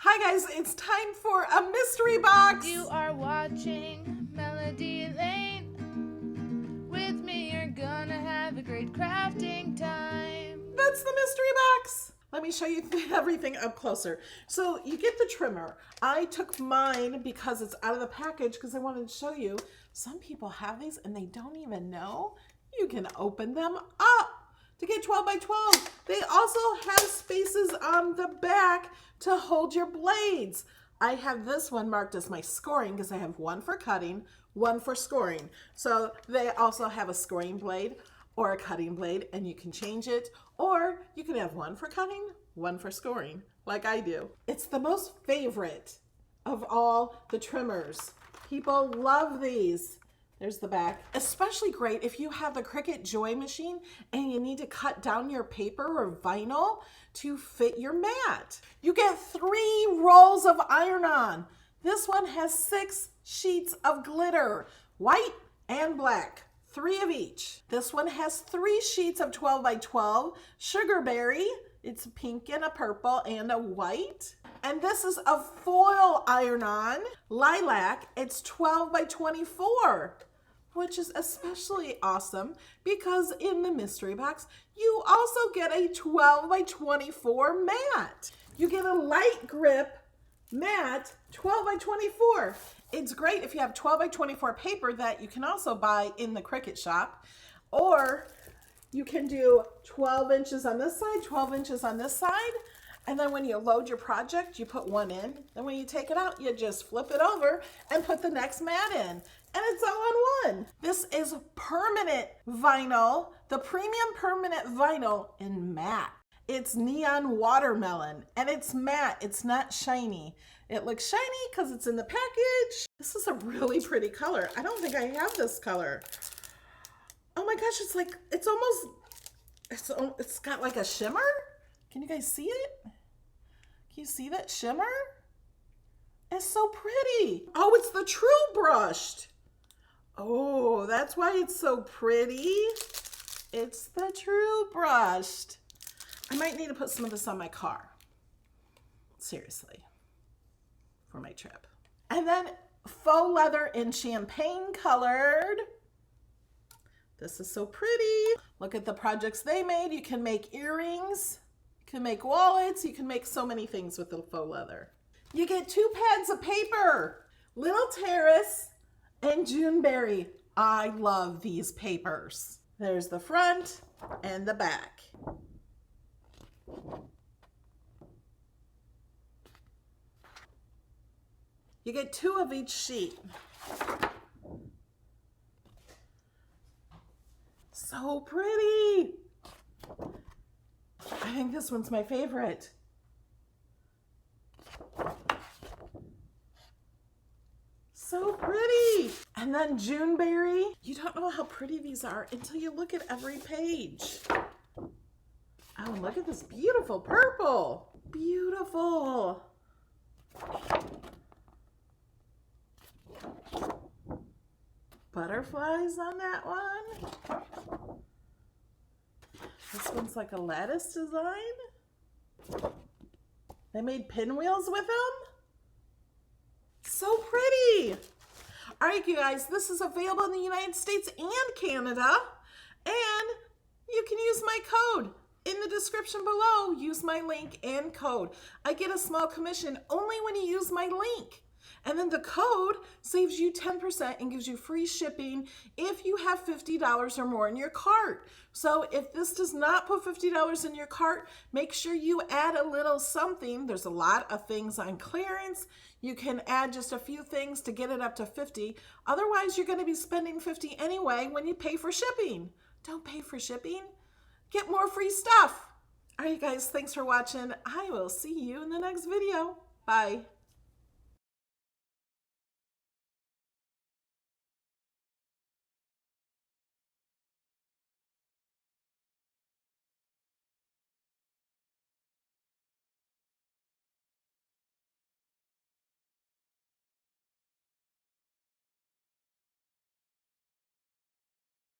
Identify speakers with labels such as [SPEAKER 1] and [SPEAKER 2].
[SPEAKER 1] Hi guys, it's time for a mystery box.
[SPEAKER 2] You are watching Melody Lane. With me, you're gonna have a great crafting time.
[SPEAKER 1] That's the mystery box. Let me show you everything up closer. So you get the trimmer. I took mine because it's out of the package because I wanted to show you. Some people have these and they don't even know. You can open them up to get 12 by 12. They also have spaces on the back to hold your blades. I have this one marked as my scoring because I have one for cutting, one for scoring. So they also have a scoring blade or a cutting blade, and you can change it, or you can have one for cutting, one for scoring, like I do. It's the most favorite of all the trimmers. People love these. There's the back. Especially great if you have the Cricut Joy machine and you need to cut down your paper or vinyl to fit your mat. You get 3 rolls of iron-on. This one has 6 sheets of glitter, white and black, 3 of each. This one has 3 sheets of 12 by 12, sugarberry, it's a pink and a purple and a white. And this is a foil iron-on, lilac, it's 12 by 24. Which is especially awesome because in the mystery box, you also get a 12 by 24 mat. You get a light grip mat, 12 by 24. It's great if you have 12 by 24 paper that you can also buy in the Cricut shop, or you can do 12 inches on this side, 12 inches on this side. And then when you load your project, you put one in. Then when you take it out, you just flip it over and put the next mat in. And it's all on one. This is permanent vinyl, the premium permanent vinyl in matte. It's neon watermelon and it's matte, it's not shiny. It looks shiny because it's in the package. This is a really pretty color. I don't think I have this color. Oh my gosh, it's like, it's got like a shimmer. Can you guys see it? Can you see that shimmer? It's so pretty. Oh, it's the True Brushed. Oh, that's why it's so pretty. It's the True Brushed. I might need to put some of this on my car. Seriously. For my trip. And then faux leather in champagne colored. This is so pretty. Look at the projects they made. You can make earrings. You can make wallets. You can make so many things with the faux leather. You get 2 pads of paper. Little Terrace and Juneberry. I love these papers. There's the front and the back. You get 2 of each sheet. So pretty. I think this one's my favorite. So pretty. And then Juneberry. You don't know how pretty these are until you look at every page. Oh, look at this beautiful purple. Beautiful. Butterflies on that one. This one's like a lattice design. They made pinwheels with them. So pretty. All right, you guys, this is available in the United States and Canada. And you can use my code in the description below. Use my link and code. I get a small commission only when you use my link. And then the code saves you 10% and gives you free shipping if you have $50 or more in your cart. So if this does not put $50 in your cart, make sure you add a little something. There's a lot of things on clearance. You can add just a few things to get it up to 50. Otherwise, you're going to be spending 50 anyway when you pay for shipping. Don't pay for shipping. Get more free stuff. All right, guys, thanks for watching. I will see you in the next video. Bye.